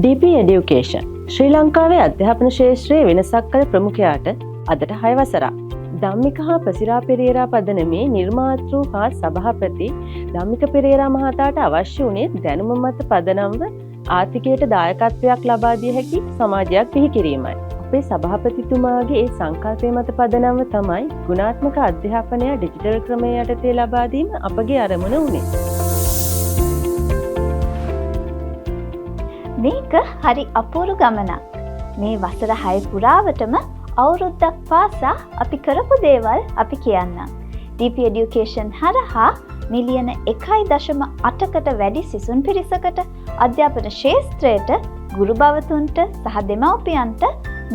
DP Education ශ්‍රී ලංකාවේ අධ්‍යාපන ශාස්ත්‍රයේ වෙනසක් කළ ප්‍රමුඛයාට අදට 6 වසරක්. ධම්මික හා ප්‍රසිරා පෙරේරා පදනමේ නිර්මාතෘ හා සභාපති ධම්මික පෙරේරා මහතාට අවශ්‍ය වුණේ දැනුම මත පදනම්ව ආර්ථිකයට දායකත්වයක් ලබා දිය හැකි සමාජයක් බිහි කිරීමයි. අපේ සභාපතිතුමාගේ ඒ සංකල්පය මත පදනම්ව තමයි ගුණාත්මක අධ්‍යාපනය ඩිජිටල් ක්‍රමයේ යටතේ ලබා දීම අපගේ අරමුණ වුණේ. මේක හරි අපූරු ගමනක්. මේ වසර 6 පුරාවටම අවුරුද්දක් පාසා අපි කරපු දේවල් අපි කියන්නම්. DP Education හරහා මිලියන 1.8කට වැඩි සිසුන් පිරිසකට අධ්‍යාපන ශාස්ත්‍රයට ගුරු භවතුන්ට සහ දෙමව්පියන්ට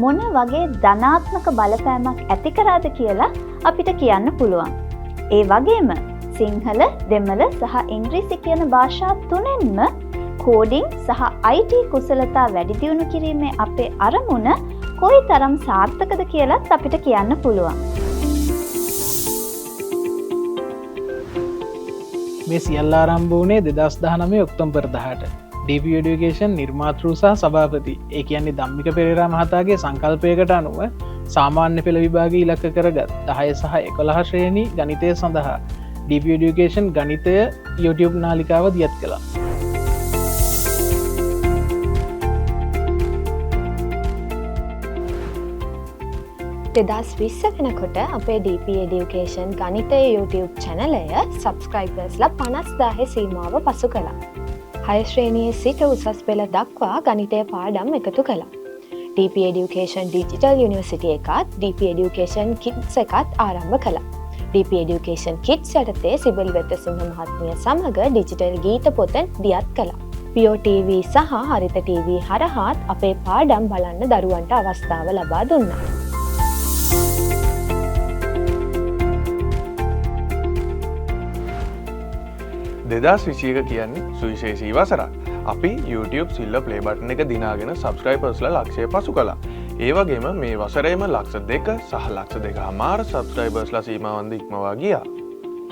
මොන වගේ ධනාත්මක බලපෑමක් ඇති කරාද කියලා අපිට කියන්න පුළුවන්. ඒ වගේම සිංහල, දෙමළ සහ ඉංග්‍රීසි කියන භාෂා තුනෙන්ම කෝඩිං සහ IT කුසලතා වැඩි දියුණු කිරීමේ අපේ අරමුණ කොයිතරම් සාර්ථකද කියලාත් අපිට කියන්න පුළුවන්. මේ සියල්ල ආරම්භ වුණේ 2019 ඔක්තෝබර් 10ට. DP Education නිර්මාතෘ සහ සභාපති ඒ කියන්නේ ධම්මික පෙරේරා මහතාගේ සංකල්පයකට අනුව සාමාන්‍ය පෙළ විභාගයේ ඉලක්ක කරගත් 10 සහ 11 ශ්‍රේණි ගණිතය සඳහා DP Education ගණිතය YouTube නාලිකාව දියත් කළා. 2020 වෙනකොට අපේ DP Education ගණිතය YouTube චැනලය සබ්ස්ක්‍රයිබර්ස්ලා 50000 සීමාව පසු කළා. 6 ශ්‍රේණියේ සිට උසස් පෙළ දක්වා ගණිතය පාඩම් එකතු කළා. DP Education Digital University එකත් DP Education Kids එකත් ආරම්භ කළා. DP Education Kids යටතේ සිබල් වෙතසිංහ මහත්මිය සමග ඩිජිටල් ගීත පොත දියත් කළා. PO TV සහ හරිත TV හරහාත් අපේ පාඩම් බලන්න දරුවන්ට අවස්ථාව ලබා දුන්නා. දෙදස් විසියක කියන්නේ සුවිශේෂී වසරක්. අපි YouTube සිල්ල ප්ලේ බටන් එක දිනාගෙන සබස්ක්‍රයිබර්ස්ලා ලක්ෂය පසු කළා. ඒ වගේම මේ වසරේම ලක්ෂ 2 සහ ලක්ෂ 2.5 සබස්ක්‍රයිබර්ස්ලා සීමාවන් ඉක්මවා ගියා.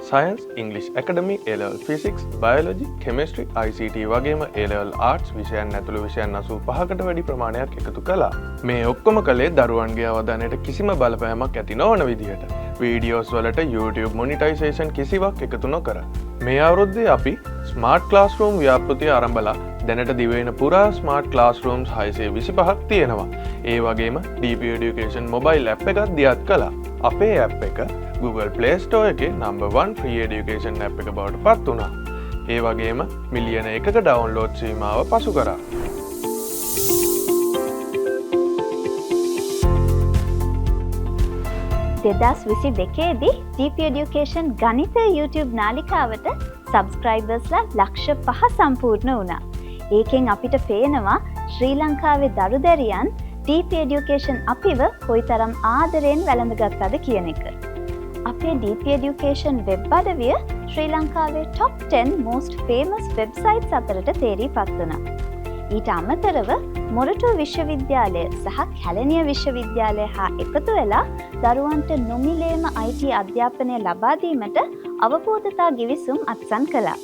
Science, English Academy, A-Level Physics, Biology, Chemistry, ICT වගේම A-Level Arts විෂයන් ඇතුළු විෂයන් 85කට වැඩි ප්‍රමාණයක් එකතු කළා. මේ ඔක්කොම කළේ දරුවන්ගේ අවධානයට කිසිම බලපෑමක් ඇති නොවන විදිහට. වීඩියෝස් වලට YouTube මොනිටයිසේෂන් කිසිවක් එකතු නොකර. මේ අවුරුද්දේ අපි ස්මාර්ට් ක්ලාස්රූම් ව්‍යාපෘතිය ආරම්භලා දැනට දිවයින පුරා ස්මාර්ට් ක්ලාස්රූම්ස් 625ක් තියෙනවා. ඒ වගේම DP Education mobile app එකක් දියත් කළා. අපේ app එක Google Play Store එකේ number 1 free education app එක බවට පත් වුණා. ඒ වගේම මිලියන 1ක ඩවුන්ලෝඩ් සීමාව පසු කරා. දෙදස් 22දී DP Education ගණිතය YouTube නාලිකාවට සබ්ස්ක්‍රයිබර්ස්ලා ලක්ෂ 5 සම්පූර්ණ වුණා. ඒකෙන් අපිට පේනවා ශ්‍රී ලංකාවේ දරුදැරියන් DP Education අපිව කොයිතරම් ආදරයෙන් වැළඳගත්තද කියන එක. අපේ DP Education වෙබ් අඩවිය ශ්‍රී ලංකාවේ top 10 most famous websites අතරට තේරීපත් වුණා. ඊට අමතරව මොරටු විශ්වවිද්‍යාලය සහ කැලණිය විශ්වවිද්‍යාලය හා එකතු වෙලා දරුවන්ට නොමිලේම IT අධ්‍යාපනය ලබා දීමට අවබෝධතා ගිවිසුම් අත්සන් කළා.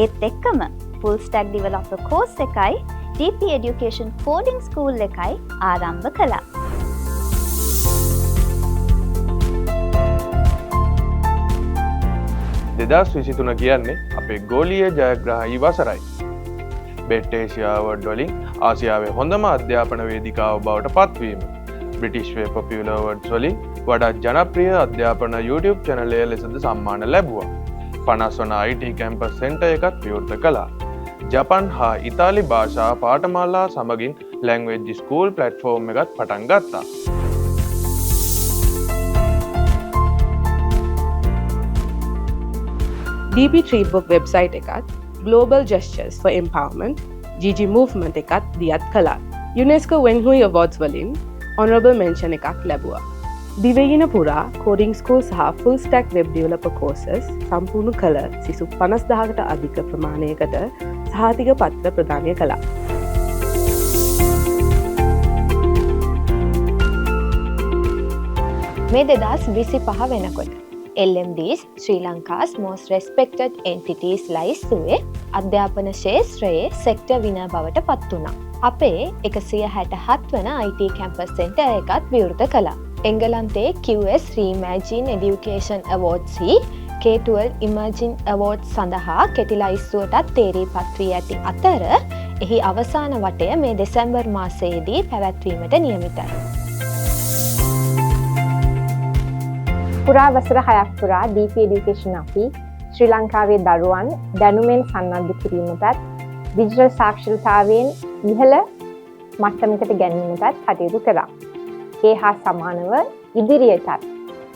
ඒත් එක්කම full stack developer course එකයි DP Education coding school එකයි ආරම්භ කළා. දෙදස් 23 කියන්නේ අපේ ගෝලීය ජයග්‍රාහී වසරයි. බෙට් ඒෂියා අවෝඩ් වලින් ආසියාවේ හොඳම අධ්‍යාපන වේදිකාව බවට පත්වීම. බ්‍රිටිෂ් වේ පොපියුලර් අවෝඩ්ස් වලින් වඩාත් ජනප්‍රිය අධ්‍යාපන YouTube channel ලෙසද සම්මාන ලැබුවා. 50 වන IT campus center එකත් විවෘත කළා. ජපන් හා ඉතාලි භාෂා පාඨමාලා සමගින් language school platform එකත් පටන් ගත්තා. DP Treatbook website එකත් Global Gestures for Empowerment GG Movement එකත් දියත් කළා. UNESCO Wenhui Awards වලින් honorable mention එකක් ලැබුවා. දිවයින පුරා coding school සහ full stack web developer courses සම්පූර්ණ කළ සිසු 50000කට අධික ප්‍රමාණයකට සහතික පත්‍ර ප්‍රදානය කළා. මේ 2025 වෙනකොට LMDs ශ්‍රී ලංකාස් most respected entities ලයිස්තුවේ අධ්‍යාපන ශේත්‍රයේ සෙක්ටර් විනර් බවට පත් වුණා. අපේ 167 වන IT කැම්පස් සෙන්ටර් එකත් විවෘත කළා. එංගලන්තයේ QS Reimagine Education Awards K12 Emerging Awards සඳහා කෙටි ලයිස්තුවටත් තේරීපත් වී ඇති අතර එහි අවසාන වටය මේ දෙසැම්බර් මාසයේදී පැවැත්වීමට නියමිතයි. පුරා වසර 6ක් පුරා DP Education අපි ශ්‍රී ලංකාවේ දරුවන් දැනුමෙන් සන්නද්ධ කිරීමටත් ඩිජිටල් සාක්ෂරතාවයෙන් ඉහළ මට්ටමකට ගැනීමටත් කටයුතු කළා. ඒ හා සමානව ඉදිරියටත්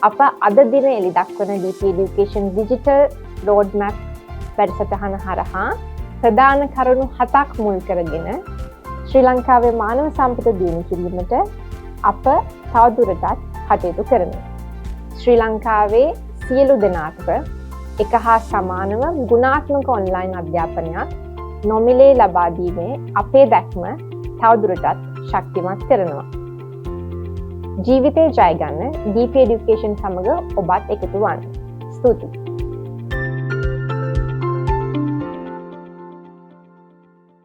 අප අද දින එළි දක්වන DP Education Digital Roadmap වැඩසටහන හරහා ප්‍රධාන කරුණු 7ක් මුල් කරගෙන ශ්‍රී ලංකාවේ මානව සම්පත දියුණු කිරීමට අප තවදුරටත් කටයුතු කරමු. ශ්‍රී ලංකාවේ සියලු දෙනාට එක හා සමානව ගුණාත්මක ඔන්ලයින් අධ්‍යාපනයක් නොමිලේ ලබා දීමේ අපේ දැක්ම තවදුරටත් ශක්තිමත් කරනවා. ජීවිතේ ජය ගන්න DP Education සමග ඔබත් එකතු වන්න. ස්තුතියි.